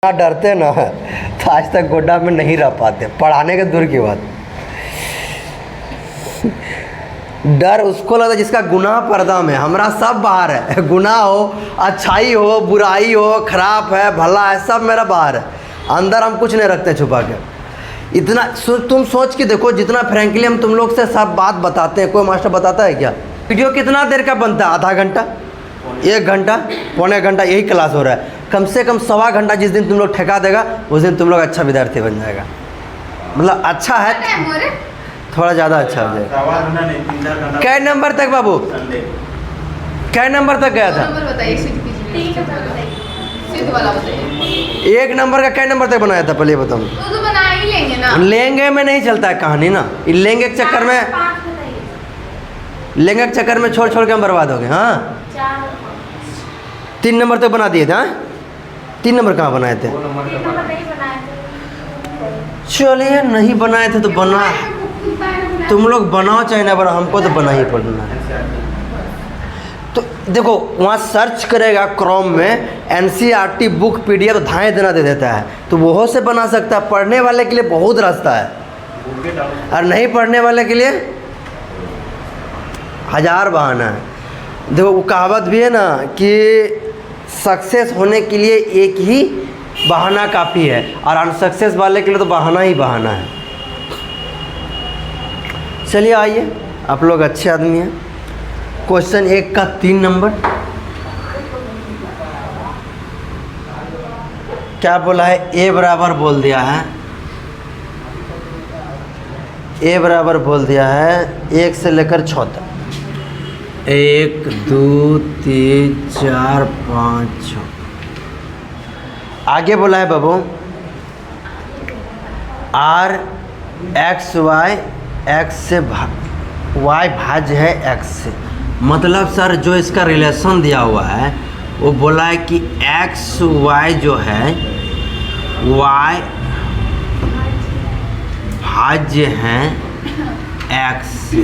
ना डरते ना तो आज तक गोड्डा में नहीं रह पाते। पढ़ाने के दूर की बात, डर उसको लगता है जिसका गुनाह पर्दा में। हमारा सब बाहर है, गुनाह हो, अच्छाई हो, बुराई हो, खराब है, भला है, सब मेरा बाहर है। अंदर हम कुछ नहीं रखते छुपा के। इतना तुम सोच के देखो, जितना फ्रैंकली हम तुम लोग से सब बात बताते हैं, कोई मास्टर बताता है क्या? वीडियो कितना देर का बनता है? आधा घंटा, 1 घंटा, पौने घंटा, यही क्लास हो रहा है। कम से कम 1.25 घंटा जिस दिन तुम लोग ठेका देगा उस दिन तुम लोग अच्छा विद्यार्थी बन जाएगा। मतलब अच्छा है, थोड़ा ज़्यादा अच्छा हो जाएगा। कै नंबर तक बाबू, कै नंबर तक गया था? 1 नंबर का कै नंबर तक बनाया था पहले बताओ? तो बना ही लेंगे ना। लेंगे में नहीं चलता है कहानी ना, लेंगे के चक्कर में, लेंगे के चक्कर में छोड़ छोड़ के हम बर्बाद हो गए। हाँ 3 नंबर तक बना दिए थे। हाँ 3 नंबर कहाँ बनाए थे? चलिए नहीं बनाए थे तो बना, तुम लोग बनाओ चाहे ना बनाओ, हमको तो बना ही पड़ना है। तो देखो वहाँ सर्च करेगा क्रोम में NCERT बुक PDF धाएँ देना दे देता है, तो वो से बना सकता है। पढ़ने वाले के लिए बहुत रास्ता है, और नहीं पढ़ने वाले के लिए 1000 बहाना है। देखो वो कहावत भी है ना कि सक्सेस होने के लिए एक ही बहाना काफ़ी है, और अनसक्सेस वाले के लिए तो बहाना ही बहाना है। चलिए आइए, आप लोग अच्छे आदमी हैं। क्वेश्चन 1 का 3 नंबर क्या बोला है? ए बराबर बोल दिया है, ए बराबर बोल दिया है 1 से लेकर 6 तक। 1 2 3 4 5 6। आगे बोला है बाबू R x y x से y भाज्य है x से। मतलब सर जो इसका रिलेशन दिया हुआ है वो बोला है कि x y जो है y भाज्य हैं x से।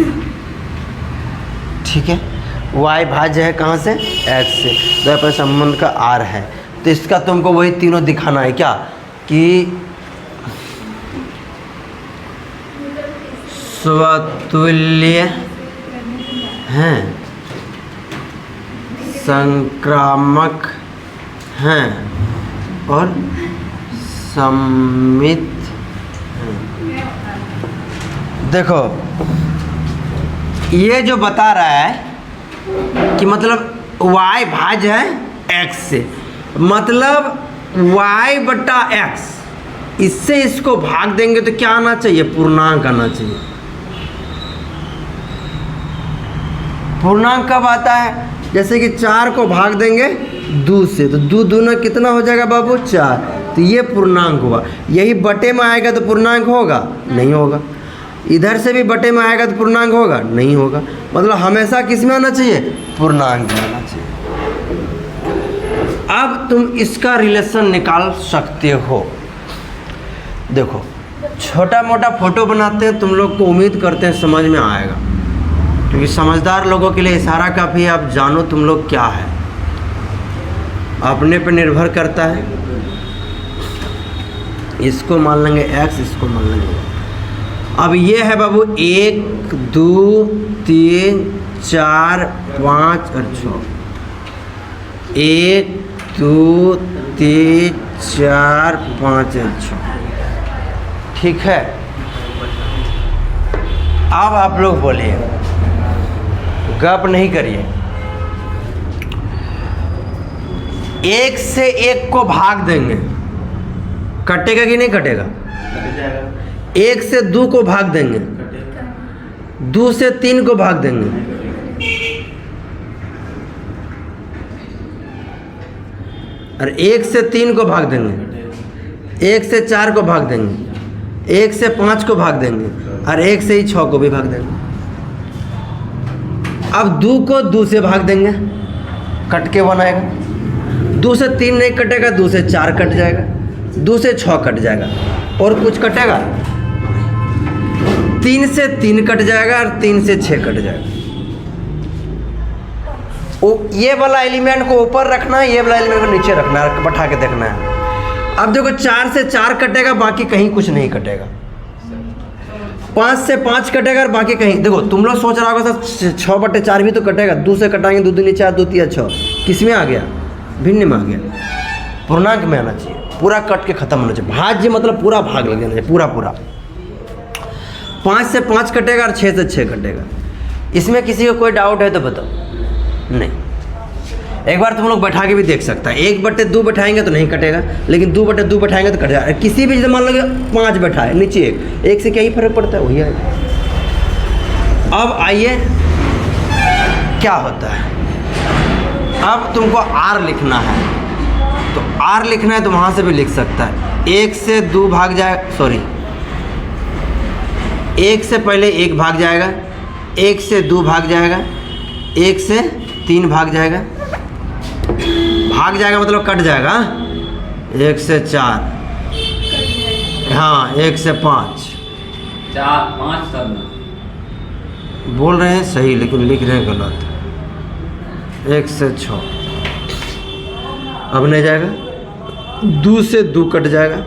ठीक है, y भाज्य है कहाँ से? x से। तो यहाँ पर संबंध का r है, तो इसका तुमको वही तीनों दिखाना है क्या कि स्वतुल्य हैं, संक्रामक हैं और सममित हैं। देखो ये जो बता रहा है कि मतलब y भाज्य है x से, मतलब y बटा x, इससे इसको भाग देंगे तो क्या आना चाहिए? पूर्णांक आना चाहिए। पूर्णांक कब आता है? जैसे कि 4 को भाग देंगे 2 से, तो 2 दूना कितना हो जाएगा बाबू? 4। तो ये पूर्णांक हुआ। यही बटे में आएगा तो पूर्णांक होगा? नहीं होगा। इधर से भी बटे में आएगा तो पूर्णांक होगा? नहीं होगा। मतलब हमेशा किस में आना चाहिए? पूर्णांक में आना चाहिए। अब तुम इसका रिलेशन निकाल सकते हो। देखो छोटा मोटा फोटो बनाते हैं, तुम लोग को उम्मीद करते हैं समझ में आएगा, क्योंकि समझदार लोगों के लिए इशारा काफ़ी है। आप जानो तुम लोग क्या है, अपने पे निर्भर करता है। इसको मान लेंगे x, इसको मान लेंगे। अब ये है बाबू 1 2 3 4 5 और 6। 1 2 3 4 5 और 6। ठीक है, अब आप लोग बोलिए, गप नहीं करिए। 1 से 1 को भाग देंगे, कटेगा कि नहीं कटेगा? 1 से 2 को भाग देंगे, 2 से 3 को भाग देंगे, और 1 से 3 को भाग देंगे, 1 से 4 को भाग देंगे, 1 से 5 को भाग देंगे, और 1 से ही 6 को भी भाग देंगे। अब 2 को 2 से भाग देंगे, कट के बनाएगा। 2 से 3 नहीं कटेगा, 2 से 4 कट जाएगा, 2 से 6 कट जाएगा, और कुछ कटेगा? 3 से 3 कट जाएगा, और 3 से 6 कट जाएगा। ये वाला एलिमेंट को ऊपर रखना है, ये वाला एलिमेंट को नीचे रखना है, बैठा के देखना है। अब देखो 4 से 4 कटेगा, बाकी कहीं कुछ नहीं कटेगा। 5 से 5 कटेगा और बाकी कहीं, देखो तुम लोग सोच रहा होगा सर 6/4 भी तो कटेगा, 2 से कटाएंगे, 2 दूनी 4, 2 तिया 6, किस में आ गया? भिन्न में आ गया, पूर्णांक में आना चाहिए, पूरा कट के खत्म होना चाहिए। भाज्य मतलब पूरा भाग लग जाना चाहिए, पूरा पूरा। 5 से 5 कटेगा और 6 से 6 कटेगा। इसमें किसी को कोई डाउट है तो बताओ? नहीं। एक बार तुम लोग बैठा के भी देख सकता है। 1/2 बैठाएंगे तो नहीं कटेगा, लेकिन 2/2 बैठाएंगे तो कट जाएगा। किसी भी मान लो 5 बैठाए, नीचे 1 से क्या ही फर्क पड़ता है, वही आएगा। अब आइए क्या होता है, अब तुमको R लिखना है, तो R लिखना है तो वहाँ से भी लिख सकता है। 1 से 2 भाग जाए, सॉरी 1 से पहले 1 भाग जाएगा, 1 से 2 भाग जाएगा, 1 से 3 भाग जाएगा, भाग जाएगा मतलब कट जाएगा। 1 से 4, हाँ 1 से 5, 4 5 सब में बोल रहे हैं सही लेकिन लिख रहे हैं गलत। 1 से 6, अब नहीं जाएगा। 2 से 2 कट जाएगा,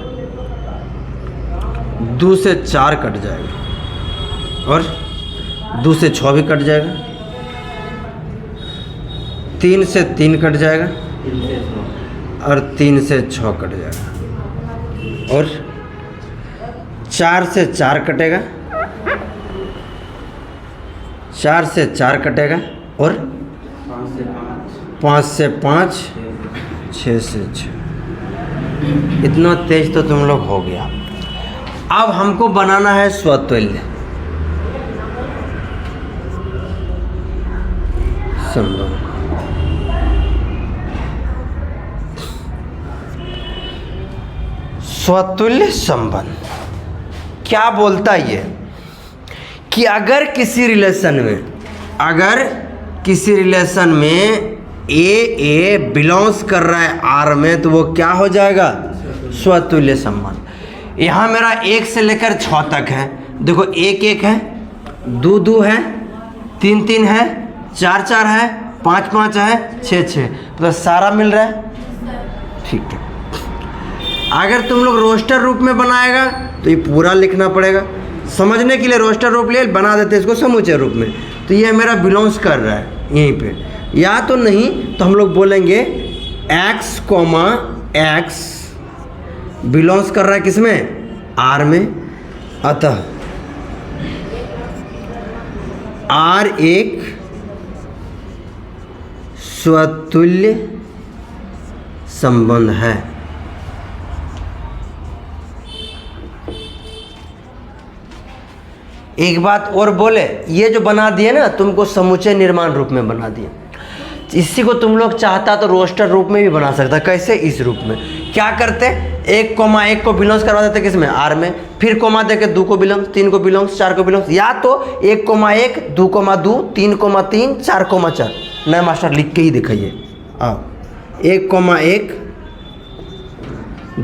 2 से 4 कट जाएगा, और 2 से 6 भी कट जाएगा, 3 से 3 कट जाएगा, और 3 से 6 कट जाएगा, और 4 से 4 कटेगा, 4 से 4 कटेगा, और 5 से 5, 6 से 6। इतना तेज तो तुम लोग हो गया। अब हमको बनाना है स्वतुल्य संबंध। स्वतुल्य संबंध क्या बोलता है ये, कि अगर किसी रिलेशन में ए बिलोंग्स कर रहा है R में, तो वो क्या हो जाएगा? स्वतुल्य संबंध। यहाँ मेरा 1 से लेकर 6 तक है, देखो 1 1 है, 2 2 है, 3 3 है, 4 4 है, 5 5 है, 6 6, तो सारा मिल रहा है। ठीक है, अगर तुम लोग रोस्टर रूप में बनाएगा तो ये पूरा लिखना पड़ेगा। समझने के लिए रोस्टर रूप ले बना देते इसको समूचे रूप में, तो ये मेरा बिलोंग्स कर रहा है यहीं पे। या तो नहीं तो हम लोग बोलेंगे x, x बिलोंग्स कर रहा है किसमें? R में। अतः R एक स्वतुल्य संबंध है। एक बात और बोले, ये जो बना दिए ना तुमको समुच्चय निर्माण रूप में बना दिए, इसी को तुम लोग चाहता तो रोस्टर रूप में भी बना सकता। कैसे? इस रूप में क्या करते, 1,1 को बिलोंग्स करवा देते किसमें? R में, फिर कोमा देके 2 को बिलोंग्स, 3 को बिलोंग्स, 4 को बिलोंग्स, या तो 1,1, 2,2, 3,3, 4,4। नया मास्टर लिख के ही दिखाइए। आओ 1,1,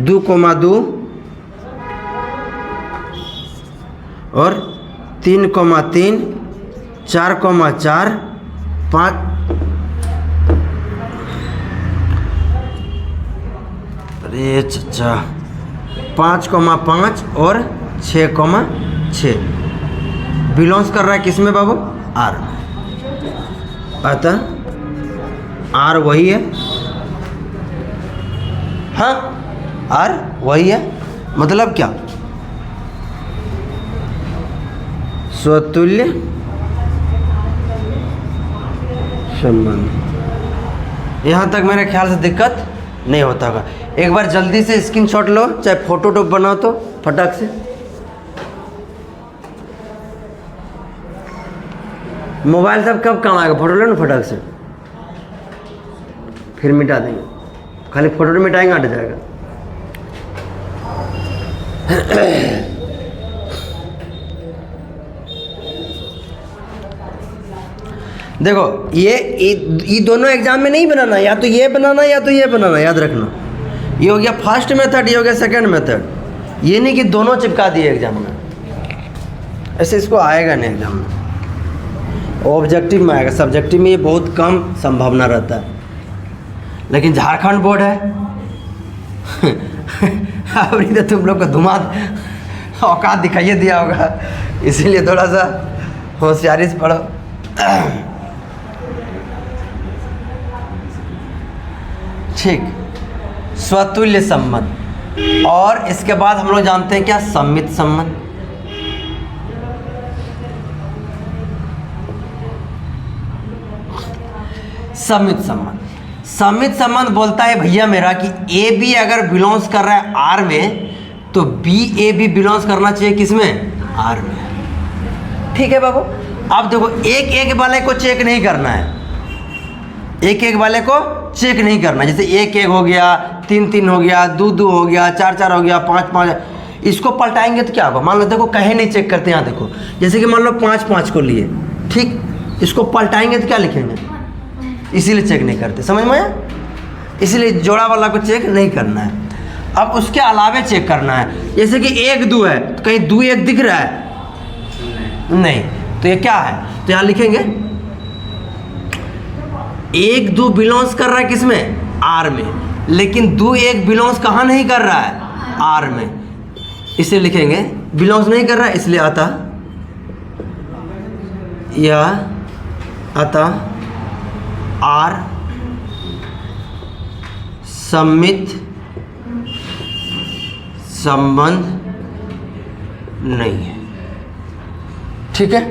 2,2 और 3,3, 4,4, 5, अरे चचा 5,5 और 6,6 बिलोंग्स कर रहा है किसमें बाबू? R। अतः R वही है, हाँ R वही है। मतलब क्या? स्वतुल्य संबंध। यहाँ तक मेरे ख्याल से दिक्कत नहीं होता होगा। एक बार जल्दी से स्क्रीनशॉट लो, चाहे फोटो टॉप बनाओ तो फटाक से। मोबाइल सब कब काम आएगा? फोटो लो ना फटाक से, फिर मिटा देंगे। खाली फोटो मिटाएंगे हट जाएगा। देखो ये दोनों एग्जाम में नहीं बनाना, या तो ये बनाना या तो ये बनाना, याद रखना। ये हो गया फर्स्ट मेथड, ये हो गया सेकंड मेथड। ये नहीं कि दोनों चिपका दिए एग्जाम में, ऐसे इसको आएगा नहीं एग्जाम में। ऑब्जेक्टिव में आएगा, सब्जेक्टिव में ये बहुत कम संभावना रहता है। लेकिन झारखंड बोर्ड है अभी तो तुम लोग को धुआं औकात दिखाइए दिया होगा, इसीलिए थोड़ा सा होशियारी से पढ़ो। ठीक, स्वतुल्य संबंध। और इसके बाद हम लोग जानते हैं क्या, सम्मित संबंध। सम्मित संबंध, सम्मित संबंध बोलता है भैया मेरा कि ए बी अगर बिलोंग्स कर रहा है आर में, तो बी ए भी बिलोंग्स करना चाहिए किसमें, आर में। ठीक है बाबू। अब देखो एक एक वाले को चेक नहीं करना है, एक एक वाले को चेक नहीं करना। जैसे एक एक हो गया, तीन तीन हो गया, दो दो हो गया, चार चार हो गया, पाँच पाँच, इसको पलटाएंगे तो क्या होगा। मान लो देखो कहे नहीं चेक करते, यहाँ देखो जैसे कि मान लो पाँच पाँच को लिए, ठीक, इसको पलटाएंगे तो क्या लिखेंगे, इसीलिए चेक नहीं करते, समझ में आया। इसीलिए जोड़ा वाला को चेक नहीं करना है। अब उसके अलावे चेक करना है, जैसे कि एक दो है तो कहीं दो एक दिख रहा है, नहीं, तो ये क्या है, तो यहाँ लिखेंगे एक दो बिलोंग्स कर रहा है किसमें, आर में, लेकिन दो एक बिलोंग्स कहाँ नहीं कर रहा है, आर में, इसे लिखेंगे बिलोंग्स नहीं कर रहा है, इसलिए आता या आता आर सम्मित संबंध नहीं है। ठीक है,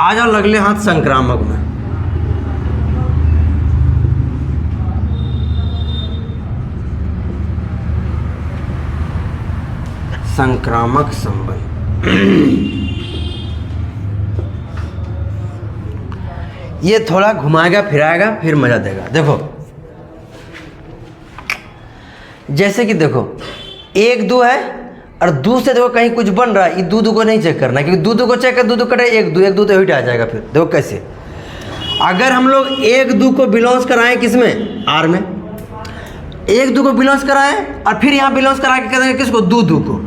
आ जाओ अगले हाथ संक्रामक में। संक्रामक संबंध ये थोड़ा घुमाएगा फिराएगा फिर मजा देगा। देखो जैसे कि देखो एक दो है और दो से देखो कहीं कुछ बन रहा है, ये दो दो को नहीं चेक करना, क्योंकि दो दो को चेक कर दो दो कटे एक दो तो हिट आ जाएगा। फिर देखो कैसे, अगर हम लोग एक दो को बिलोंग्स कराएं किसमें, आर में, एक दो को बिलोंग्स कराएं और फिर यहाँ बिलोंग्स करा के देंगे किसको, दो दो को,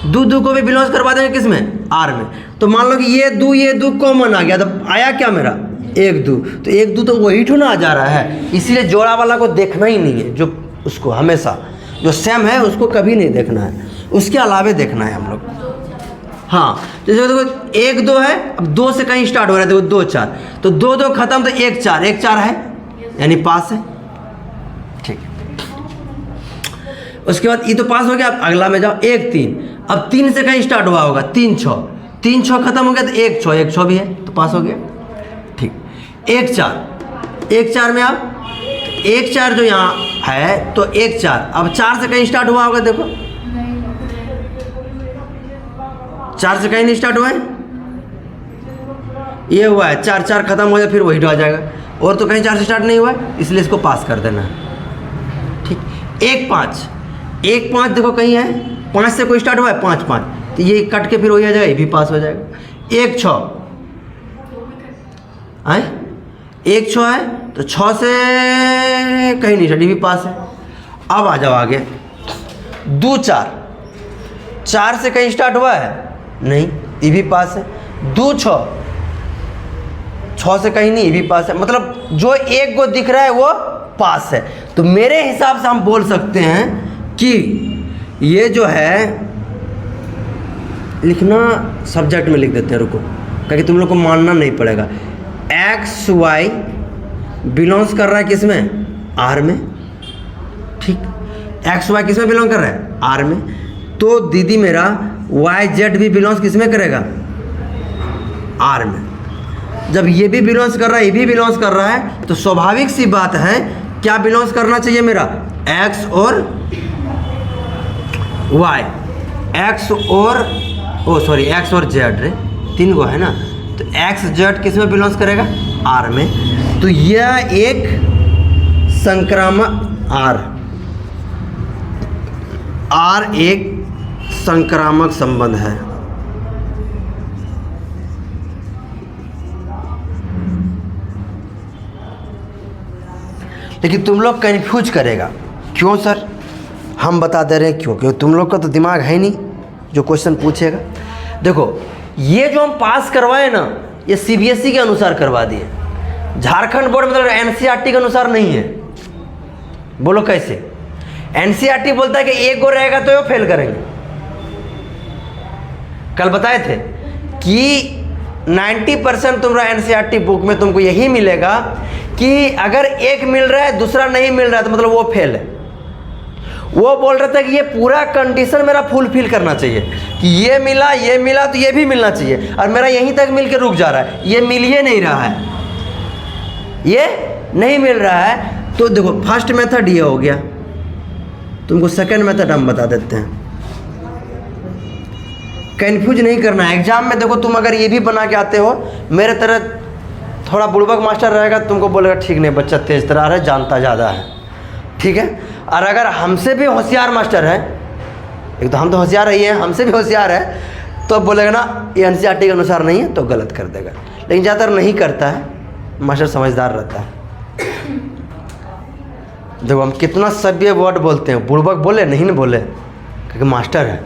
दो दो को भी बिलोंग्स करवा देंगे किसमें, आर में। तो मान लो कि ये दो कॉमन आ गया, तो आया क्या मेरा, एक दो, तो एक दो तो वही ठो ना आ जा रहा है। इसीलिए जोड़ा वाला को देखना ही नहीं है, जो उसको हमेशा जो सेम है उसको कभी नहीं देखना है, उसके अलावे देखना है हम लोग। हाँ, जैसे देखो एक दो है, अब दो से कहीं स्टार्ट हो रहा है, देखो दो चार, तो दो दो खत्म, तो एक चार है यानी पास है। ठीक, उसके बाद ये तो पास हो गया। अब अगला में जाओ, एक तीन, अब तीन से कहीं स्टार्ट हुआ होगा, तीन छः खत्म हो गया, तो एक छः भी है तो पास हो गया। ठीक, एक चार में आप एक चार जो यहाँ है, तो एक चार, अब चार से कहीं स्टार्ट हुआ होगा, देखो चार से कहीं नहीं स्टार्ट हुआ है, ये हुआ है, चार चार खत्म हो जाए फिर वही आ जाएगा, और तो कहीं चार से स्टार्ट नहीं हुआ है, इसलिए इसको पास कर देना है। ठीक, एक पाँच देखो कहीं है, पाँच से कोई स्टार्ट हुआ है, पाँच, तो ये कट के फिर वही आ जाएगा, ये भी पास हो जाएगा। एक छः एक छः है, तो छः से कहीं नहीं स्टार्ट, ये भी पास है। अब आ जाओ आगे, दो चार से कहीं स्टार्ट हुआ है, नहीं, ये भी पास है। दो छः से कहीं नहीं, ये भी पास है। मतलब जो एक को दिख रहा है वो पास है। तो मेरे हिसाब से हम बोल सकते हैं कि ये जो है, लिखना सब्जेक्ट में लिख देते हैं, रुको, क्योंकि तुम लोग को मानना नहीं पड़ेगा। एक्स वाई बिलोंग्स कर रहा है किसमें, आर में। ठीक, एक्स वाई किसमें बिलोंग कर रहा है, आर में। तो दीदी मेरा वाई जेड भी बिलोंग्स किसमें करेगा, आर में। जब ये भी बिलोंग्स कर रहा है, ये भी बिलोंग्स कर रहा है, तो स्वाभाविक सी बात है क्या बिलोंग्स करना चाहिए मेरा, एक्स और वाई, एक्स और जेड, रे तीन गो है ना, तो एक्स जेड किस में बिलोंग्स करेगा, आर में। तो यह एक संक्रामक आर एक संक्रामक संबंध है। लेकिन तुम लोग कन्फ्यूज करेगा, क्यों सर, हम बता दे रहे हैं क्यों, क्योंकि तुम लोग का तो दिमाग है नहीं जो क्वेश्चन पूछेगा। देखो ये जो हम पास करवाए ना, ये सीबीएसई के अनुसार करवा दिए, झारखंड बोर्ड मतलब एनसीईआरटी के अनुसार नहीं है। बोलो कैसे, एनसीईआरटी बोलता है कि एक गो रहेगा तो वो फेल करेंगे। कल बताए थे कि 90% तुम्हारा एनसीईआरटी बुक में तुमको यही मिलेगा कि अगर एक मिल रहा है दूसरा नहीं मिल रहा है तो मतलब वो फेल है। वो बोल रहा था कि ये पूरा कंडीशन मेरा फुलफिल करना चाहिए कि ये मिला तो ये भी मिलना चाहिए, और मेरा यहीं तक मिल के रुक जा रहा है, ये मिल ही नहीं रहा है, ये नहीं मिल रहा है। तो देखो फर्स्ट मेथड ये हो गया, तुमको सेकंड मेथड हम बता देते हैं। कंफ्यूज नहीं करना है एग्जाम में। देखो तुम अगर ये भी बना के आते हो, मेरे तरह थोड़ा बुड़बक मास्टर रहेगा, तुमको बोलेगा ठीक नहीं बच्चा तेज तरार है, जानता ज़्यादा है, ठीक है। और अगर हमसे भी होशियार मास्टर है, एक तो हम तो होशियार ही हैं, हमसे भी होशियार है, तो बोलेगा ना ये एनसीईआरटी के अनुसार नहीं है, तो गलत कर देगा। लेकिन ज़्यादातर नहीं करता है, मास्टर समझदार रहता है। देखो हम कितना सभ्य वर्ड बोलते हैं, बुड़बक बोले नहीं ना बोले, क्योंकि मास्टर है।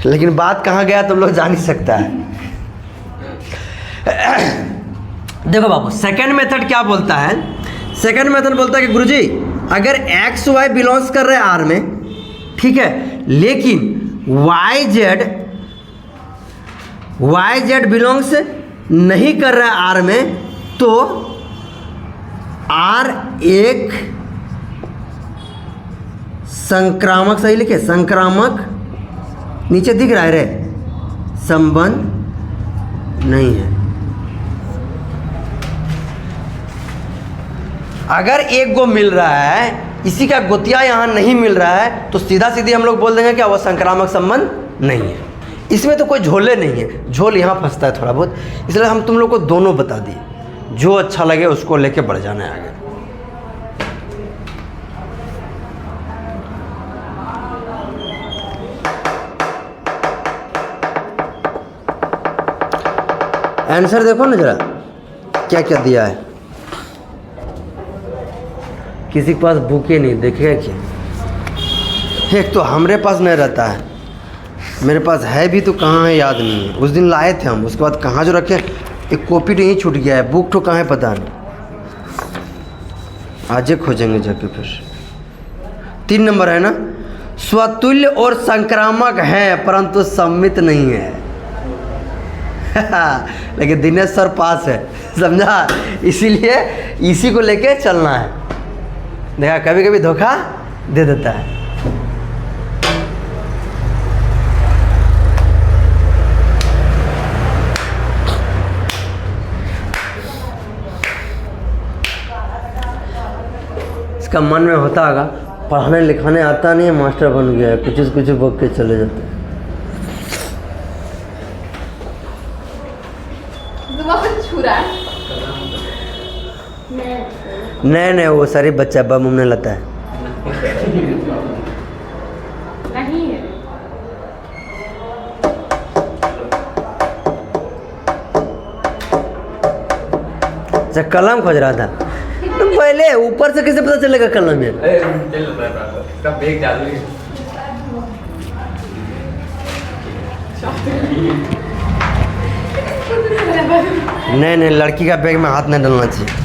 लेकिन बात कहाँ गया तुम लोग जान ही सकता है। देखो बाबू सेकंड मेथड क्या बोलता है, सेकंड मेथड बोलता है कि गुरुजी अगर एक्स वाई बिलोंग्स कर रहे हैं आर में, ठीक है, लेकिन वाई जेड बिलोंग्स नहीं कर रहा है आर में, तो आर एक संक्रामक, सही लिखे, संक्रामक, नीचे दिख रहा है रे, संबंध नहीं है। अगर एक गो मिल रहा है, इसी का गोतिया यहाँ नहीं मिल रहा है, तो सीधा सीधी हम लोग बोल देंगे क्या वो संक्रामक संबंध नहीं है। इसमें तो कोई झोले नहीं है, झोल यहाँ फंसता है थोड़ा बहुत, इसलिए हम तुम लोग को दोनों बता दिए, जो अच्छा लगे उसको लेके बढ़ जाना है आगे। आंसर देखो ना जरा क्या क्या दिया है। किसी के पास बुक ही नहीं, देखेगा क्या। एक तो हमरे पास नहीं रहता है, मेरे पास है भी तो कहाँ है याद नहीं है। उस दिन लाए थे हम, उसके बाद कहाँ जो रखे, एक कॉपी नहीं छूट गया है, बुक तो कहाँ है पता नहीं, आज ही खोजेंगे जाके। फिर 3 नंबर है ना, स्वतुल्य और संक्रामक है परंतु सम्मित नहीं है। लेकिन दिनेश सर पास है, समझा, इसीलिए इसी को लेके चलना है। देखा कभी कभी धोखा दे देता है। इसका मन में होता होगा पढ़ाने लिखाने आता नहीं है, मास्टर बन गया है, कुछ बोल के चले जाते हैं। नहीं वो सारी बच्चा बम उमने लगता है। नहीं है। अच्छा कलम खोज रहा था तो पहले ऊपर से कैसे पता चलेगा कलम है? नहीं लड़की का बैग में हाथ नहीं डालना चाहिए।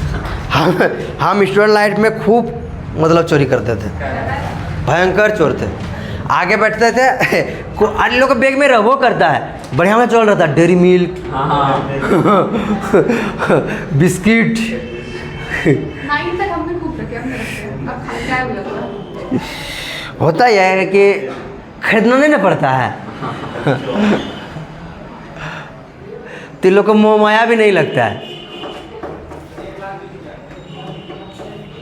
हम स्टूडेंट लाइफ में खूब मतलब चोरी करते थे, भयंकर चोर थे। आगे बैठते थे, आज लोग बैग में रहो करता है, बढ़िया में चल रहा था, डेयरी मिल्क, बिस्किट। 9 तक हमने खूब रखे, हमने रखे। अब क्या है बोला, होता यह है कि खरीदना नहीं ना पड़ता है। तो लोग को मोह माया भी नहीं लगता है।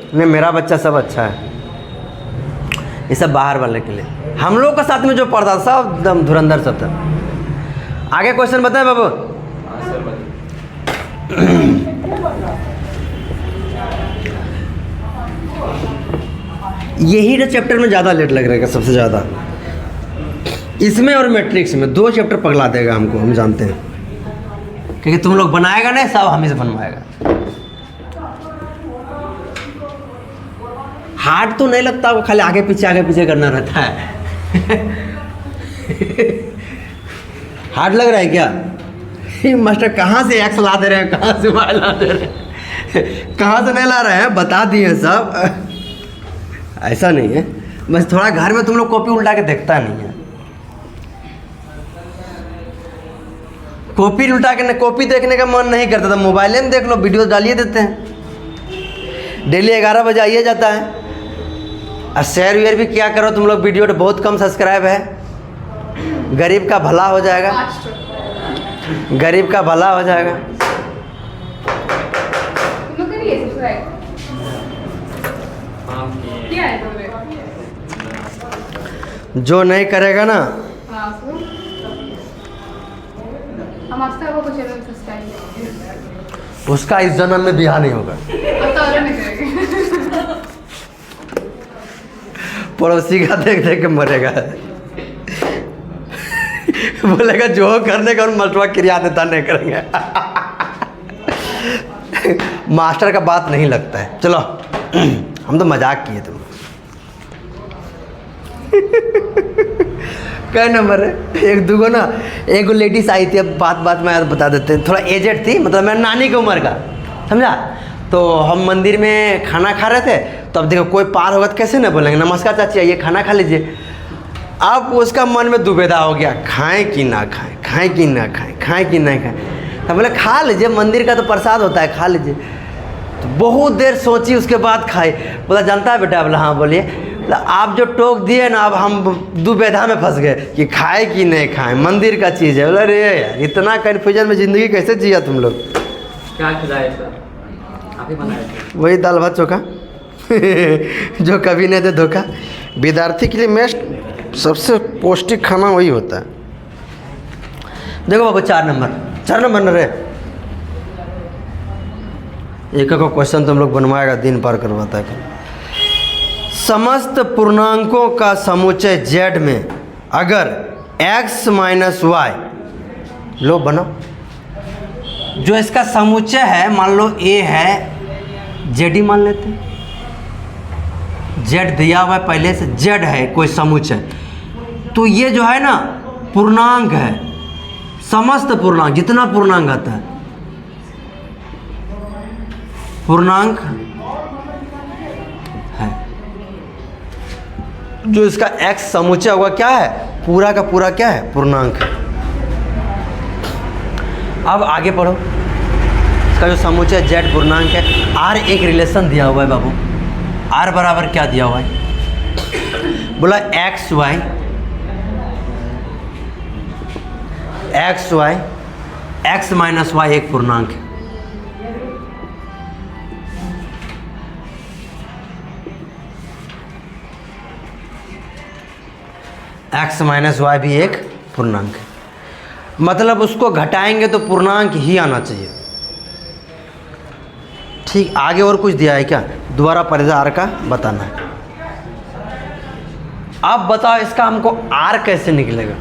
नहीं मेरा बच्चा सब अच्छा है, ये सब बाहर वाले के लिए। हम लोग का साथ में जो पढ़ता था सब एकदम धुरंधर सब था। आगे क्वेश्चन बताएं बाबू। यही ना चैप्टर में ज़्यादा लेट लग रहेगा सबसे ज़्यादा, इसमें और मैट्रिक्स में 2 चैप्टर पगला देगा हमको, हम जानते हैं, क्योंकि तुम लोग बनाएगा नहीं, सब हम ही से बनवाएगा। हार्ड तो नहीं लगता वो, खाली आगे पीछे करना रहता है। हार्ड लग रहा है क्या? मास्टर कहाँ से एक्स ला दे रहे हैं, कहाँ से वाई ला दे रहे हैं। कहाँ से नहीं ला रहे हैं, बता दिए सब। ऐसा नहीं है, बस थोड़ा घर में तुम लोग कॉपी उल्टा के देखता नहीं है। कॉपी उल्टा के, कॉपी देखने का मन नहीं करता था, मोबाइल में देख लो, वीडियो डालिए देते हैं। डेली 11 बजे आइए जाता है। और शेयर वेयर भी क्या करो तुम लोग, वीडियो तो बहुत कम सब्सक्राइब है। गरीब का भला हो जाएगा, 5 तो गरीब का भला हो जाएगा। तुम लोग करिए सब्सक्राइब। काम किए क्या है तुमने? जो नहीं करेगा ना, हाँ सुनो, हम आफ्टर को चैनल सब्सक्राइब उसका इस जन्म में बियाह नहीं होगा। अब तो और नहीं करेंगे। पड़ोसी का देख देख के मरेगा। बोलेगा जो करने का मलटवा क्रिया देता नहीं करेंगे। मास्टर का बात नहीं लगता है। चलो हम तो मजाक किए तुम। क्या नंबर है? एक दूगो ना, एक लेडीज आई थी, अब बात बात में बता देते हैं। थोड़ा एजेड थी, मतलब मेरे नानी की उम्र का, समझा। तो हम मंदिर में खाना खा रहे थे, तो अब देखो कोई पार होगा तो कैसे ना बोलेंगे नमस्कार चाची आइए खाना खा लीजिए। अब उसका मन में दुविधा हो गया, खाएं कि ना खाएं, खाएं कि ना खाएं, खाएं कि नहीं खाएं। तो बोले खा लीजिए, मंदिर का तो प्रसाद होता है, खा लीजिए। तो बहुत देर सोची, उसके बाद खाई। बोला जानता है बेटा? बोला हाँ बोलिए। बोला आप जो टोक दिए ना, अब हम दुविधा में फंस गए कि खाए कि नहीं खाएं, मंदिर का चीज़ है। बोला रे यार, इतना कन्फ्यूजन में ज़िंदगी कैसे जिया तुम लोग? क्या खिलाए सर? आप ही बनाए थे? वही दाल भात चोखा। जो कभी नहीं दे धोखा। विद्यार्थी के लिए बेस्ट सबसे पौष्टिक खाना वही होता है। देखो बाबू 4 नंबर न रे। एक एक क्वेश्चन तुम लोग बनवाएगा, दिन पार करवाता है। समस्त पूर्णांकों का समुच्चय z में अगर x माइनस वाई, लो बनाओ। जो इसका समुच्चय है, मान लो a है, z ही मान लेते हैं। z दिया हुआ है पहले से, z है कोई समुच्चय, तो ये जो है ना पूर्णांक है। समस्त पूर्णांक, जितना पूर्णांक आता है पूर्णांक है। जो इसका x समुच्चय होगा क्या है? पूरा का पूरा क्या है? पूर्णांक है। अब आगे पढ़ो। इसका जो समुच्चय z पूर्णांक है। r एक रिलेशन दिया हुआ है बाबू। r बराबर क्या दिया हुआ है? बोला x y, x minus y एक पूर्णांक है। x माइनस वाई भी एक पूर्णांक है। मतलब उसको घटाएंगे तो पूर्णांक ही आना चाहिए। ठीक, आगे और कुछ दिया है क्या? दोबारा परिधा r का बताना है। अब बताओ इसका हमको r कैसे निकलेगा?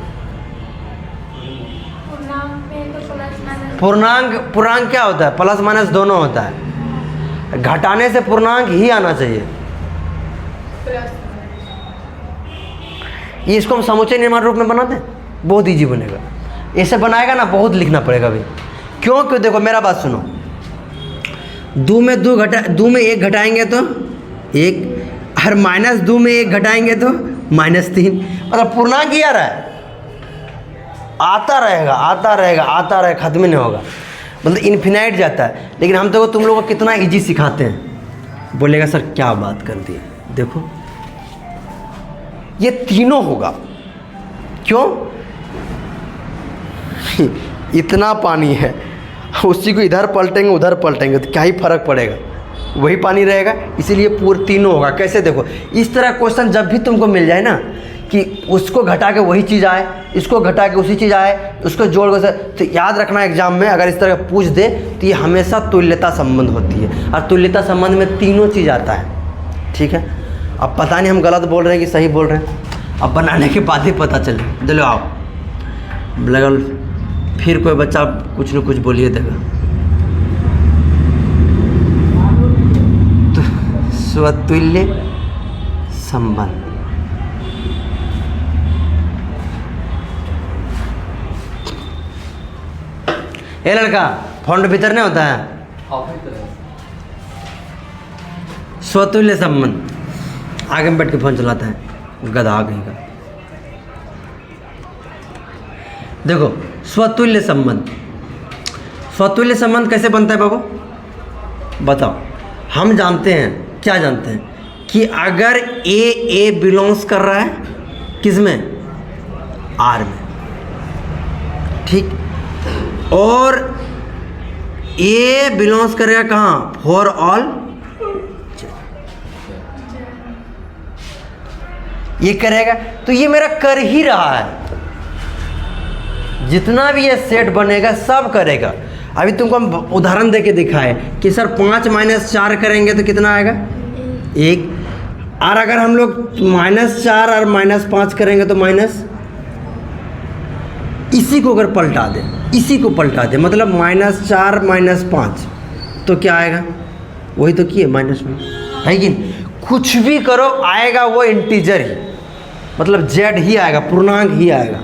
पूर्णांक क्या होता है? प्लस माइनस दोनों होता है। घटाने से पूर्णांक ही आना चाहिए। ये इसको हम समुच्चय निर्माण रूप में बना दें, बहुत इजी बनेगा। ऐसे बनाएगा ना, बहुत लिखना पड़ेगा भाई। क्यों देखो मेरा बात सुनो। दो में 1 घटाएंगे तो 1, और माइनस 2 में 1 घटाएंगे तो -3। मतलब पूर्णांक ही आ रहा है, आता रहेगा, खत्म ही नहीं होगा। मतलब इन्फिनाइट जाता है। लेकिन हम तो तुम लोगों को कितना इजी सिखाते हैं। बोलेगा सर क्या बात कर दी। देखो ये तीनों होगा। क्यों? इतना पानी है, उसी को इधर पलटेंगे उधर पलटेंगे तो क्या ही फर्क पड़ेगा, वही पानी रहेगा। इसीलिए पूरे तीनों होगा। कैसे? देखो इस तरह क्वेश्चन जब भी तुमको मिल जाए ना, कि उसको घटा के वही चीज़ आए, इसको घटा के उसी चीज़ आए, उसको जोड़ के, तो याद रखना एग्जाम में अगर इस तरह पूछ दे तो ये हमेशा तुल्यता संबंध होती है। और तुल्यता संबंध में तीनों चीज़ आता है। ठीक है, अब पता नहीं हम गलत बोल रहे हैं कि सही बोल रहे हैं, अब बनाने के बाद ही पता चले। चलो आओ, लगल फिर कोई बच्चा कुछ न कुछ बोलिए देगा। तो स्वतुल्य संबंध, ए लड़का फॉन्ट भीतर नहीं होता है, स्वतुल्य संबंध, आगे में बैठ के फोन चलाता है गधा कहीं का। देखो स्वतुल्य संबंध, स्वतुल्य संबंध कैसे बनता है बाबू बताओ। हम जानते हैं, क्या जानते हैं कि अगर ए बिलोंग्स कर रहा है किस में, आर में, ठीक, और ए बिलोंग्स करेगा कहाँ, फॉर ऑल, ये करेगा तो ये मेरा कर ही रहा है, जितना भी ये सेट बनेगा सब करेगा। अभी तुमको हम उदाहरण देके दिखाए कि सर 5 - 4 करेंगे तो कितना आएगा 1, और अगर हम लोग -4 और -5 करेंगे तो माइनस, इसी को अगर पलटा दे, इसी को पलटा दे, मतलब -4 -5 तो क्या आएगा, वही तो किए माइनस में, है कि नहीं? कुछ भी करो आएगा वो इंटीजर ही, मतलब जेड ही आएगा, पूर्णांक ही आएगा।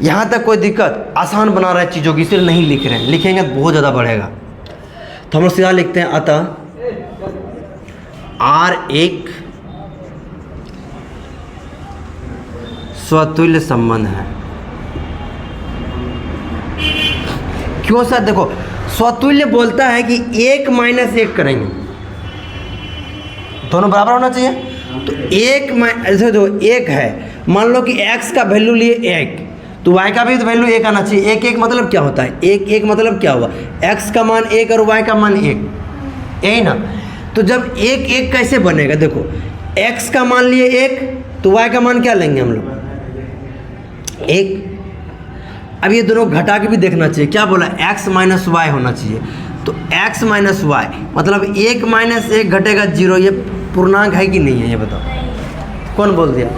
यहाँ तक कोई दिक्कत, आसान बना रहा है चीज़ों की, इसलिए नहीं लिख रहे हैं, लिखेंगे तो बहुत ज़्यादा बढ़ेगा। तो हम लोग सीधा लिखते हैं अतः R एक स्वतुल्य संबंध है। क्यों सर, देखो स्वतुल्य बोलता है कि 1 - 1 करेंगे, दोनों बराबर होना चाहिए। तो 1 ऐसे दो 1 है, मान लो कि x का वैल्यू लिए 1, तो y का भी तो वैल्यू 1 आना चाहिए। 1 मतलब क्या होता है, 1 मतलब क्या हुआ, x का मान 1 और y का मान 1, यही ना। तो जब 1 कैसे बनेगा, देखो x का मान लिए 1 तो y का मान क्या लेंगे हम लोग 1। अब ये दोनों घटा के भी देखना चाहिए, क्या बोला, x - y होना चाहिए। तो x - y मतलब 1 - 1 घटेगा 0, ये पूर्णांक है कि नहीं है, ये बताओ, कौन बोल दिया।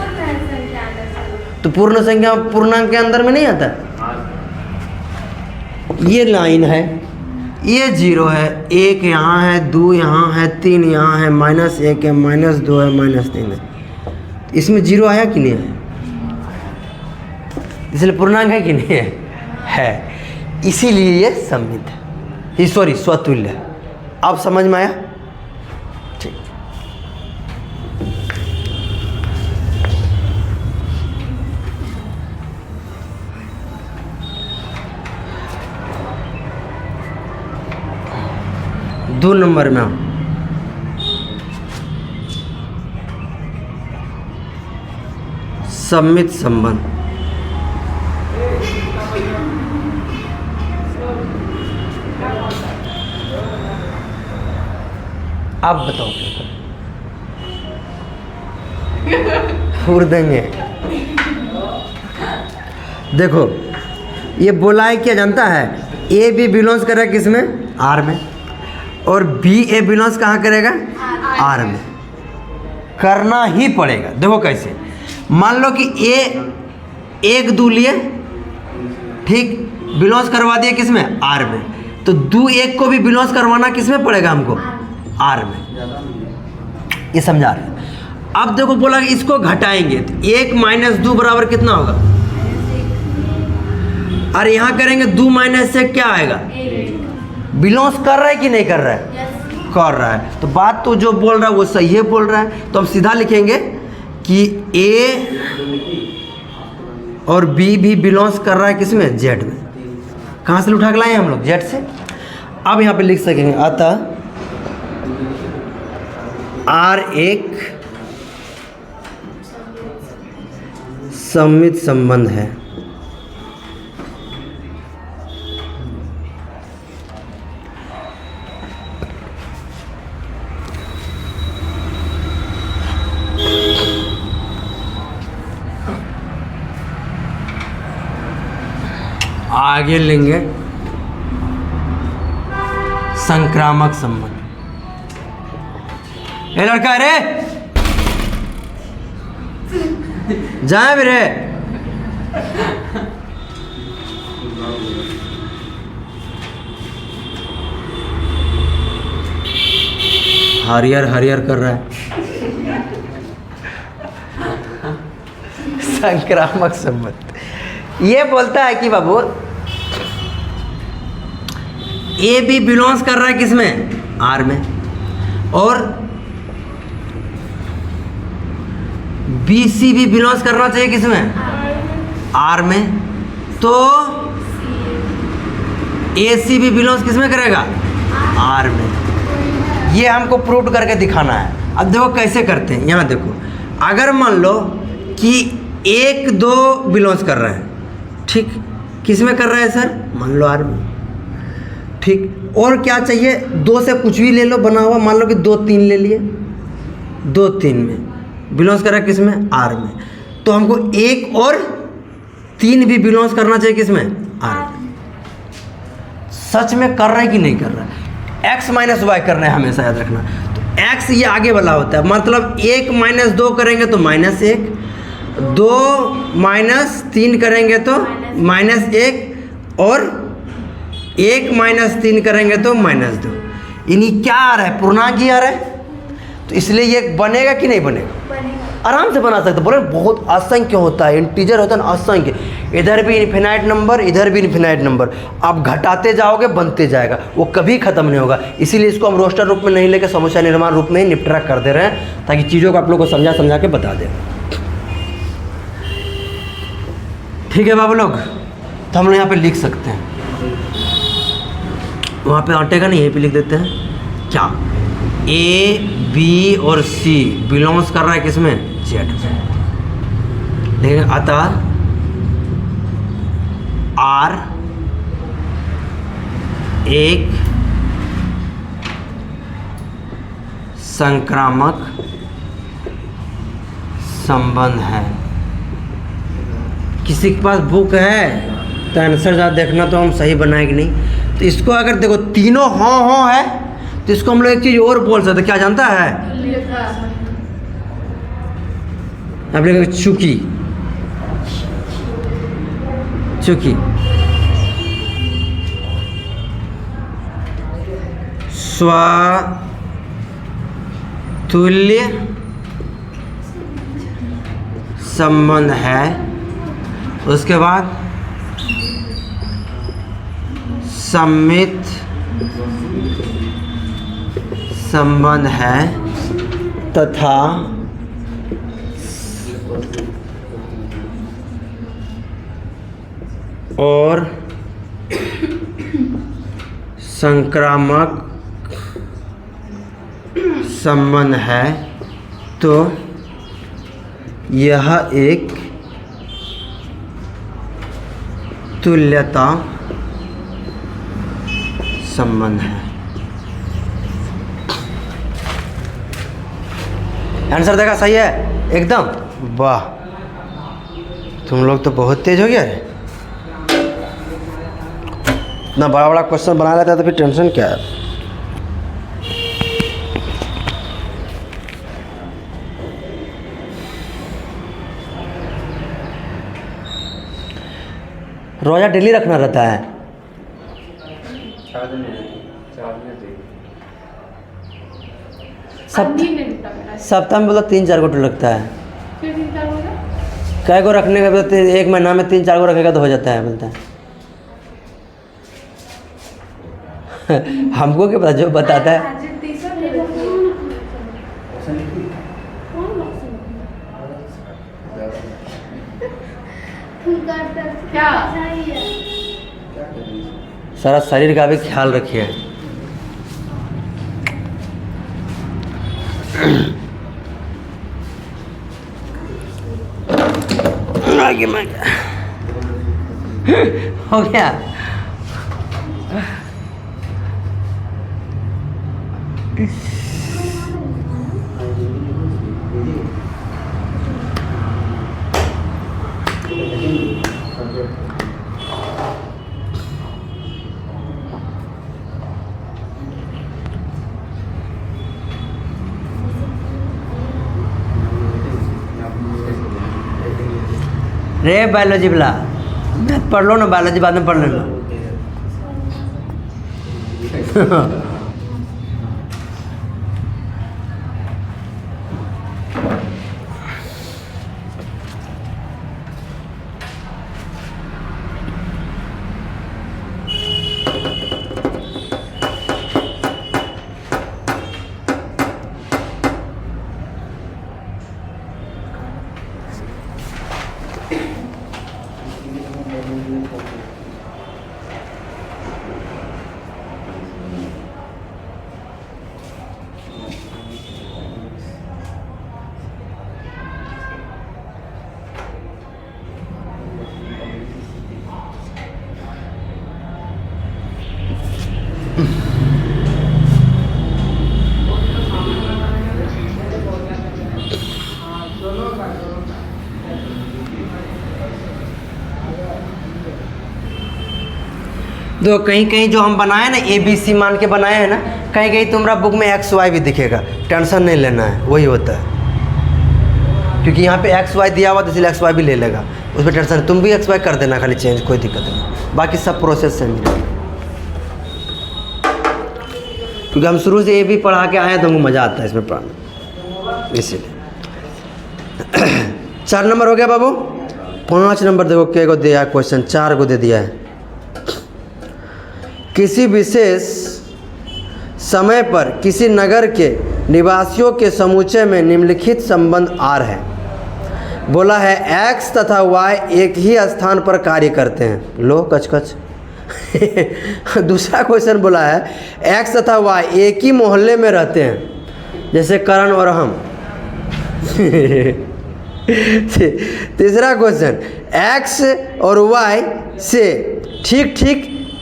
तो पूर्ण संख्या पूर्णांक के अंदर में नहीं आता, ये लाइन है, ये 0 है, 1 यहाँ है, 2 यहाँ है, 3 यहाँ है, -1 है, -2 है, -3 है, इसमें 0 आया कि नहीं है, इसलिए पूर्णांक है कि नहीं है, है, इसीलिए ये सममित है, सॉरी स्वतुल्य है। अब समझ में आया, ठीक। दो नंबर में सममित संबंध। अब बताओ फूर देंगे। देखो ये बोला है, क्या जानता है, ए बी बिलोंग्स करेगा किस में, आर में, और बी ए बिलोंग्स कहाँ करेगा, आर में, करना ही पड़ेगा। देखो कैसे, मान लो कि ए 1 2 लिए, ठीक, बिलोंग्स करवा दिए किस में, आर में, तो 2 1 को भी बिलोंग्स करवाना किस में पड़ेगा हमको, आर में, ये समझा रहे हैं। अब देखो बोला कि इसको घटाएंगे तो 1 - 2 बराबर कितना होगा, और यहाँ करेंगे 2 - 1 क्या आएगा, बिलोंग्स कर रहा है कि नहीं कर रहा है, कर रहा है। तो बात तो जो बोल रहा है वो सही है बोल रहा है। तो हम सीधा लिखेंगे कि ए और बी भी बिलोंग्स कर रहा है किसमें, जेड में। कहाँ से उठा के लाए हम लोग, जेड से। अब यहाँ पे लिख सकेंगे अतः आर एक सममित संबंध है। आगे लेंगे संक्रामक संबंध। ए लड़का रे जाए मेरे, हरियर हरियर कर रहा है। संक्रामक संबंध ये बोलता है कि बाबू ए बी बिलोंग्स कर रहा है किसमें, आर में, और BC भी बिलोंग्स करना चाहिए किसमें, R में, तो AC भी बिलोंग्स किसमें करेगा, R में। ये हमको प्रूव करके दिखाना है। अब देखो कैसे करते हैं, यहाँ देखो, अगर मान लो कि 1 2 बिलोंग्स कर रहे हैं, ठीक, किस में कर रहे हैं सर, मान लो R में, ठीक। और क्या चाहिए, 2 से कुछ भी ले लो बना हुआ, मान लो कि 2 3 ले लिए, 2 3 में बिलोंग्स कर रहा है किसमें, R में। तो हमको 1 और 3 भी बिलोंग्स करना चाहिए किसमें, R में। सच में कर रहे हैं कि नहीं कर रहा है, x माइनस वाई करना है हमेशा, याद रखना। तो x ये आगे वाला होता है, मतलब 1 माइनस 2 करेंगे तो -1, 2 माइनस 3 करेंगे तो -1, और 1 माइनस 3 करेंगे तो -2। यानी क्या आ रहा है, पूर्णांक ही आ रहा है। तो इसलिए ये बनेगा कि नहीं बनेगा, आराम से बना सकते। बोले बहुत असंख्य होता है, इंटीजर होता है ना असंख्य, इधर भी इन्फिनाइट नंबर, इधर भी इन्फिनाइट नंबर, आप घटाते जाओगे बनते जाएगा, वो कभी ख़त्म नहीं होगा। इसीलिए इसको हम रोस्टर रूप में नहीं लेकर समस्या निर्माण रूप में ही निपटारा कर दे रहे हैं, ताकि चीज़ों को आप लोग को समझा के बता दें। ठीक है बाबू लोग, तो हम लोग यहाँ पे लिख सकते हैं, वहाँ पे अटेगा नहीं, यहीं पे लिख देते हैं क्या, A B और C बिलोंग्स कर रहा है किसमें, Z में। लेकिन अतः R एक संक्रामक संबंध है। किसी के पास बुक है तो आंसर ज़्यादा देखना, तो हम सही बनाए कि नहीं। तो इसको अगर देखो तीनों हाँ है, तो इसको हम लोग एक चीज़ और बोल सकते, क्या जानता है, आप लोग चूकी, चूकी स्वतुल्य संबंध है। उसके बाद सममित संबंध है तथा और संक्रामक संबंध है, तो यह एक तुल्यता संबंध है। आंसर देखा सही है एकदम, वाह तुम लोग तो बहुत तेज हो गया है। इतना बड़ा बड़ा क्वेश्चन बना लेता है तो फिर टेंशन क्या है। रोजा डेली रखना रहता है, सप्ताह में बोला 3-4 गो लगता है। फिर 3-4 होगा, कै गो रखने का बोलते, एक महीना में 3-4 गो रखेगा तो हो जाता है, बोलता है। हमको क्या पता, जो बताता है। क्या सारा शरीर का भी ख्याल रखिए। आगे मैं हो गया। रे बायोलॉजी वाला मैथ पढ़ लो ना, बायोलॉजी बाद में पढ़ लेना। तो कहीं कहीं जो हम बनाए ना ABC मान के बनाए हैं ना, कहीं कहीं तुम्हारा बुक में XY भी दिखेगा, टेंशन नहीं लेना है, वही होता है। क्योंकि यहाँ पे XY दिया हुआ तो इसलिए XY भी ले लेगा, उसमें टेंशन। तुम भी XY कर देना खाली चेंज, कोई दिक्कत नहीं, बाकी सब प्रोसेस सेम ही। क्योंकि हम शुरू से ये भी पढ़ा के आए हैं तो हमको मज़ा आता है इसमें पढ़ाना, इसीलिए। 4 नंबर हो गया बाबू। 5 नंबर देखो क्या को दिया है क्वेश्चन, 4 को दे दिया है। किसी विशेष समय पर किसी नगर के निवासियों के समुच्चय में निम्नलिखित संबंध आर है। बोला है X तथा Y एक ही स्थान पर कार्य करते हैं। लो कच दूसरा क्वेश्चन बोला है X तथा Y एक ही मोहल्ले में रहते हैं, जैसे करण और हम। तीसरा क्वेश्चन X और Y से ठीक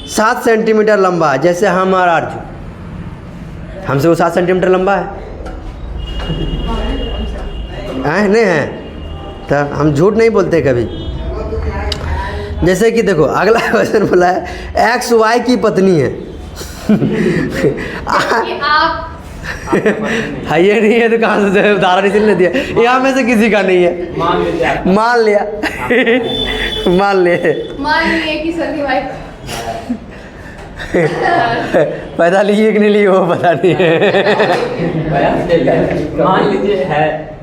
7 सेंटीमीटर लंबा है, जैसे हम और अर्जुन। हमसे वो 7 सेंटीमीटर लंबा है, नहीं है, तो हम झूठ नहीं बोलते कभी। जैसे कि देखो अगला क्वेश्चन बोला है XY की पत्नी है। हाँ ये नहीं है तो कहाँ से उदाहरण इसलिए दिया, यहाँ में से किसी का नहीं है। मान लिया कि सर की वाइफ पता लिए कि नहीं लिए वो पता नहीं है। मान लीजिए है,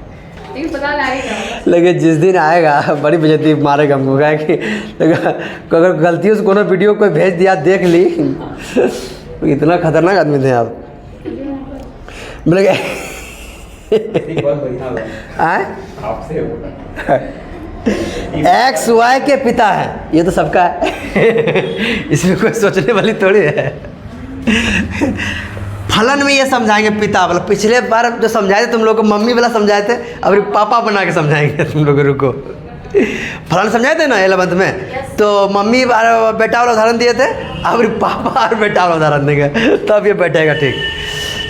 लेकिन पता लगेगा। लेकिन जिस दिन आएगा बड़ी बेइज्जती मारेगा हमको, क्या कि अगर गलतियों से कोनो वीडियो कोई भेज दिया देख ली, इतना खतरनाक आदमी थे आप। बोले XY के पिता है, ये तो सबका है। इसमें कोई सोचने वाली थोड़ी है। फलन में ये समझाएंगे पिता वाला, पिछले बार जो समझाए थे तुम लोग को मम्मी वाला समझाए थे, अब पापा बना के समझाएंगे तुम लोग। रुको, फलन समझाए थे ना 11th में, तो मम्मी बेटा वाला उदाहरण दिए थे, अब पापा और बेटा वाला उदाहरण देंगे, तब ये बैठेगा ठीक।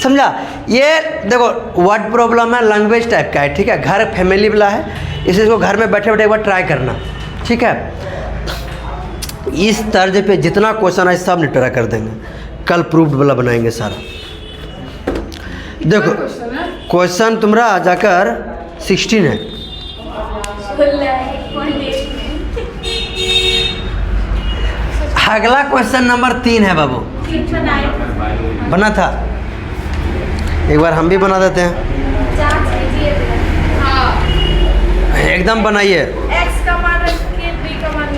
समझा? ये देखो वर्ड प्रॉब्लम है, लैंग्वेज टाइप का है, ठीक है। घर फैमिली वाला है, इसलिए इसको घर में बैठे बैठे एक बार ट्राई करना, ठीक है। इस तर्ज पे जितना क्वेश्चन है सब निपटारा कर देंगे, कल प्रूफ्ड वाला बनाएंगे सारा। देखो क्वेश्चन तुम्हारा जाकर 16 है। अगला क्वेश्चन नंबर 3 है बाबू। बना था, एक बार हम भी बना देते हैं। एकदम बनाइए।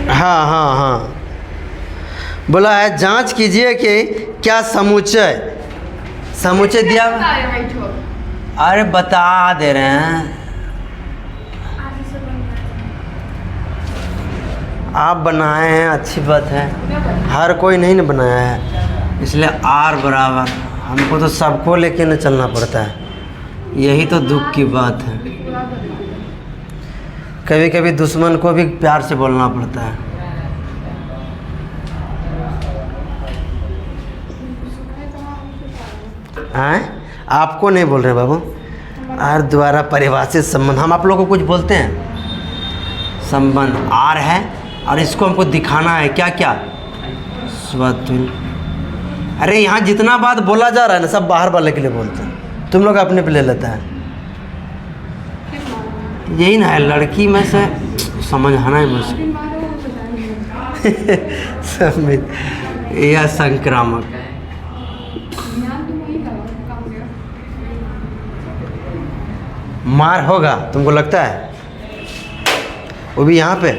हाँ। बोला है जांच कीजिए कि क्या समुच्चय दिया। अरे बता दे रहे हैं, आप बनाए हैं, अच्छी बात है। हर कोई नहीं न बनाया है, इसलिए R बराबर। हमको तो सबको लेके न चलना पड़ता है, यही तो दुख की बात है। कभी कभी दुश्मन को भी प्यार से बोलना पड़ता है। आपको नहीं बोल रहे बाबू, आर द्वारा परिभाषित संबंध। हम आप लोग को कुछ बोलते हैं, संबंध आर है और इसको हमको दिखाना है क्या क्या स्वतुल। अरे यहाँ जितना बात बोला जा रहा है ना, सब बाहर वाले के लिए बोलते हैं, तुम लोग अपने पे ले लेता है। यही ना है, लड़की में से समझाना है मुश्किल। यह संक्रामक मार होगा तुमको लगता है, वो भी यहाँ पे।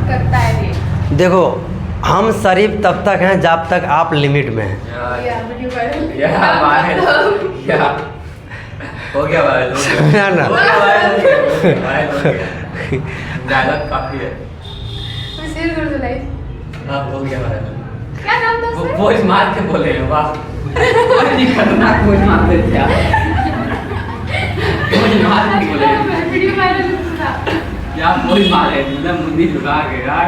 करता है। देखो हम शरीफ तब तक हैं जब तक आप लिमिट में हैं। हो गया भाई, समझा ना? डायलॉग काफी है। हो गया भाई। क्या नाम था उसका? वो पोज मार के बोले हैं, वाह बड़ी खतरनाक पोज मारते थे आप। पोज मार के बोले हैं, वीडियो वायरल था। क्या पोज मारे, मतलब मुंडी झुका के यार।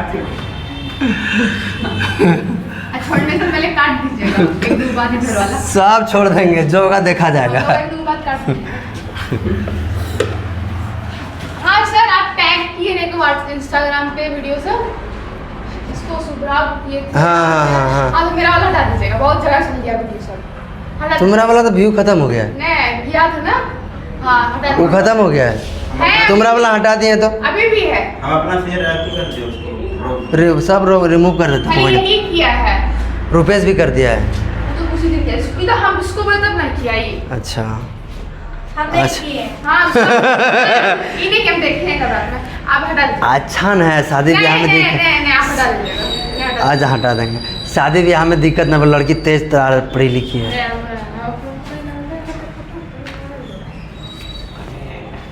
छोड़ने से पहले काट दीजिएगा, एक दो बार इधर वाला सब छोड़ देंगे, जो होगा देखा जाएगा। एक दो बार काट दीजिएगा। हाँ की है ना व्हाट्सएप इंस्टाग्राम पे वीडियो सब इसको सुभ्रा ये हाँ। तो मेरा वाला हटा दीजिएगा, बहुत जगह चल गया वीडियो सब हटा तुम्हारा वाला तो व्यू खत्म हो गया है। नहीं किया था ना, हाँ हटा वो खत्म हो गया है, तुम्हारा वाला हटा दिए तो अभी भी है। हम अपना शेयर कर दिए उसको सब रिमूव कर देते मैंने हो। यही किया है, रुपेश भी कर दिया है। तो उसी दिन किया इसको, तो हम इसको बोले तब नहीं किया ये अच्छा हमने अच्छा। किए हाँ इन्हें क्या देखे हैं कब में, आप हटा दीजिए। अच्छा न है, शादी ब्याह में दिक्कत। नहीं आप हटा दीजिएगा, नहीं हटा आज हटा देंगे। शादी ब्याह में दिक्कत न, लड़की तेज तरार पढ़ी लिखी है।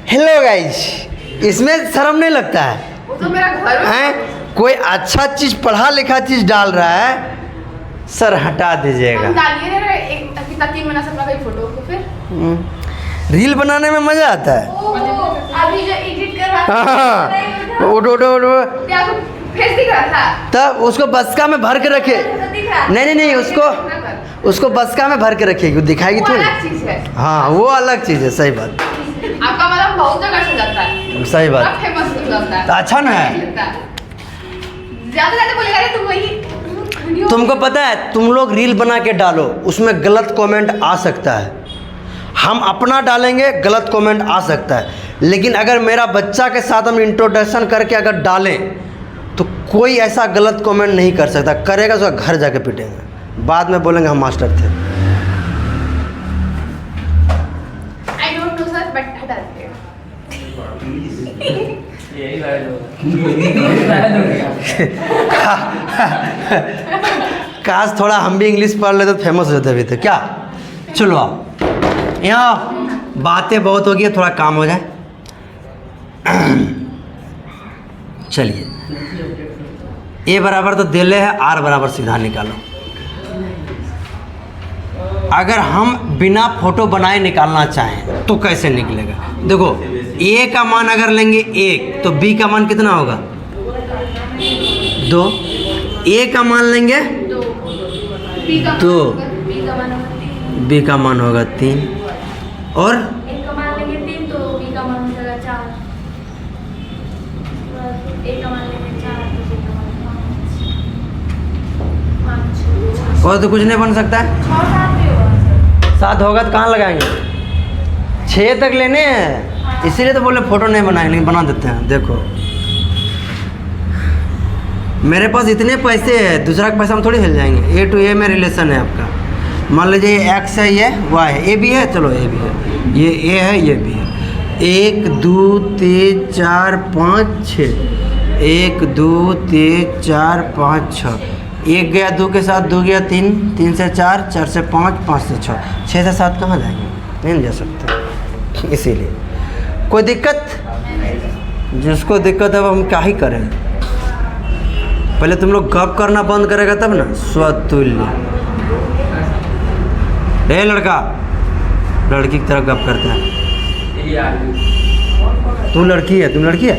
हेलो गाइज, इसमें शर्म नहीं लगता है? वो तो मेरा घर है। हैं? कोई अच्छा चीज पढ़ा लिखा चीज डाल रहा है, सर हटा दीजिएगा। हम डालिए ना एक कितना 3 महीना से अपना कोई फोटो को फिर रील बनाने में मजा आता है। अभी जो एडिट कर रहा हाँ उठो उठो उठो, था आपको फेस दिख रहा था, तब उसको बसका में भर के रखे। दिख रहा नहीं उसको बसका में भर के रखेगी, दिखाएगी वो थोड़ी। अलग चीज है, हाँ वो अलग चीज़ है, सही बात। आपका मतलब बहुत जगह से जाता है, सही बात। फेमस हो जाता है तो अच्छा ना है। ज्यादा ज्यादा बोलेगा रे तुम वही वीडियो। तुमको पता है, तुम लोग रील बना के डालो, उसमें गलत कमेंट आ सकता है। हम अपना डालेंगे, गलत कमेंट आ सकता है, लेकिन अगर मेरा बच्चा के साथ हम इंट्रोडक्शन करके अगर डालें तो कोई ऐसा गलत कमेंट नहीं कर सकता। करेगा तो घर जाके पिटेंगे, बाद में बोलेंगे हम मास्टर थे। I don't know sir but हटा दीजिएगा। यही लगा काश थोड़ा हम भी इंग्लिश पढ़ लेते तो फेमस हो जाते अभी तो। क्या चलो आओ, यहाँ बातें बहुत हो गई, थोड़ा काम हो जाए। चलिए, ए बराबर तो दिले है, आर बराबर सीधा निकालो। अगर हम बिना फोटो बनाए निकालना चाहें तो कैसे निकलेगा? देखो, ए का मान अगर लेंगे 1 तो बी का मान कितना होगा? 2। ए का मान लेंगे 2, बी का मान होगा 3, बी का मान होगा 3, और ए का मान लेंगे 3 तो बी का मान हो जाएगा 4, ए का मान लेंगे 4 तो बी का मान 5, और तो कुछ नहीं बन सकता है। 6 7 भी होगा। 7 होगा तो कहाँ लगाएंगे? 6 तक लेने हैं, इसीलिए तो बोले फोटो नहीं बनाएंगे, लेकिन बना देते हैं। देखो मेरे पास इतने पैसे हैं, दूसरा का पैसा हम थोड़ी हिल जाएंगे। ए टू ए में रिलेशन है आपका। मान लीजिए ये एक्स है, ये वाई है, ए भी है, चलो ए भी है, ये ए है, ये भी है। 1 2 3 4 5 6, 1 2 3 4 5 6, 1 गया 2 के साथ, 2 गया 3, 3 से 4, 4 से 5, 5 से 6, 6 से 7 कहाँ जाएंगे? नहीं जा सकते। इसीलिए कोई दिक्कत, जिसको दिक्कत है वो हम क्या ही करें। पहले तुम लोग गप करना बंद करेगा तब ना। स्वतुल्य, ए लड़का लड़की की तरह गप करता है। यही आगे तू लड़की है, तुम लड़की है।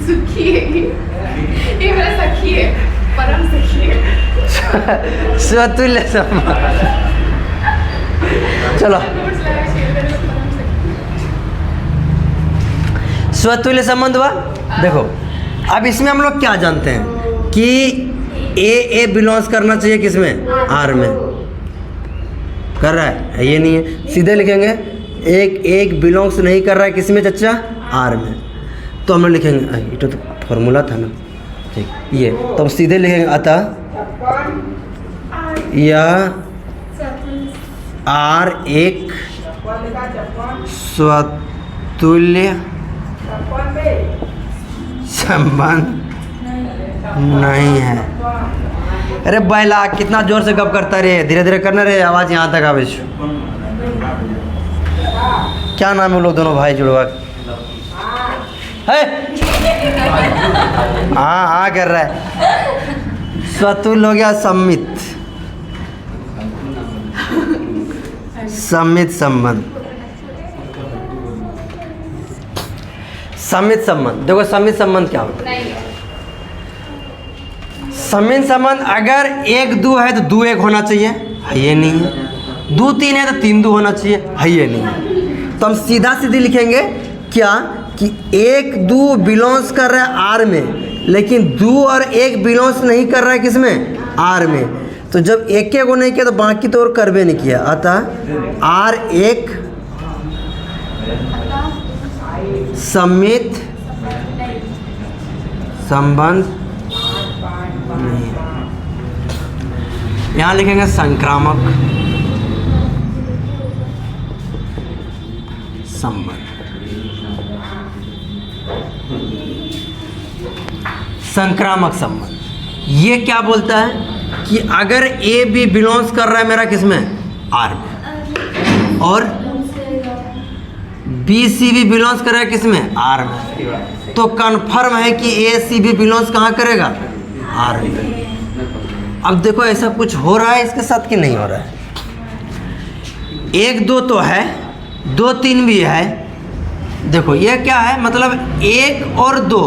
सुखी है ये मेरा सखी है, परम सखी है। स्वतुल्य संबंध। चलो, नोट्स लगा शेयर कर लो, परम सखी। स्वतुल्य संबंध हुआ। देखो अब इसमें हम लोग क्या जानते हैं कि ए बिलोंग्स करना चाहिए किसमें? आर में। कर रहा है? ये नहीं है, सीधे लिखेंगे एक बिलोंग्स नहीं कर रहा है किसमें चच्चा? आर में। तो हम लोग लिखेंगे, ये तो फॉर्मूला था ना, ठीक, ये तो हम सीधे लिखेंगे अतः यह आर एक स्वतुल्य संबंध नहीं है। अरे बैला कितना जोर से गप करता रे, धीरे धीरे करना रे, आवाज़ यहाँ तक आवे। क्या नाम है वो लोग दोनों भाई जुड़वा? है हाँ हाँ कर रहा है। स्वतुल्य हो गया सम्मित, सम्मित संबंध। सम्मित संबंध, देखो सम्मित संबंध क्या होता है? नहीं है। सम्मित संबंध अगर 1 2 है तो 2 1 होना चाहिए, है ये नहीं है। 2 3 है तो 3 2 होना चाहिए, है ये नहीं है। तो हम सीधा सीधी लिखेंगे क्या कि 1 2 बिलोंग्स कर रहा है आर में, लेकिन 2 और 1 बिलोंग्स नहीं कर रहा है किसमें, आर में। तो जब एक को नहीं किया तो बाकी तो और करबे नहीं किया, अतः आर एक समित संबंध नहीं है। यहाँ लिखेंगे संक्रामक संबंध। संक्रामक संबंध ये क्या बोलता है कि अगर ए बी बिलोंग्स कर रहा है मेरा किसमें, आर में, और बी सी भी बिलोंग्स कर रहा है किसमें, आर में, तो कन्फर्म है कि ए सी भी बिलोंग्स कहाँ करेगा, आर में। अब देखो ऐसा कुछ हो रहा है इसके साथ कि नहीं हो रहा है। 1 2 तो है, 2 3 भी है। देखो ये क्या है, मतलब 1 और 2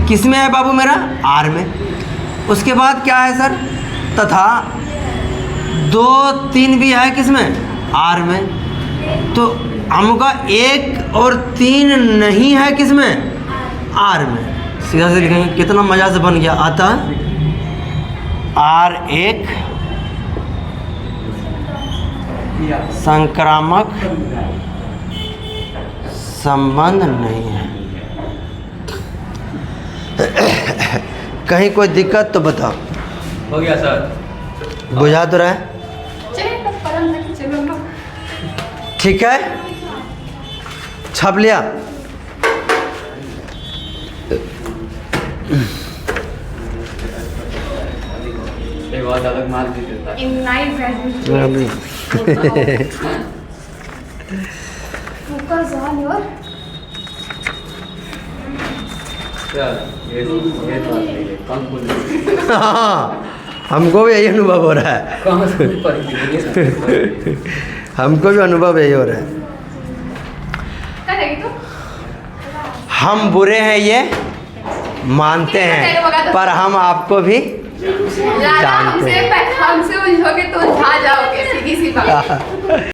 किसमें है बाबू मेरा, आर में। उसके बाद क्या है सर, तथा 2 3 भी है किसमें, आर में। तो हमका 1 और 3 नहीं है किसमें, आर में। सीधा से लिखेंगे, कितना मज़ा से बन गया। अतः आर एक संक्रामक संबंध नहीं है। कहीं कोई दिक्कत तो बताओ। हो गया सर। बुझा तो रहा है, चलिए तब परम तक चलो ना। ठीक है, छाप लिया। एक बहुत अलग माल दे देता है। In night graduation. Focus on your चल, ये बात नहीं है। कौन बोल हाँ, हमको भी यही अनुभव हो रहा है। कौन पर हमको भी अनुभव यही हो रहा है। करेगी तो? हम बुरे हैं ये मानते हैं, पर हम आपको भी ज्यादा जानते हैं। हमसे उलझोगे तो उलझा जाओगे, सीधी सी बात।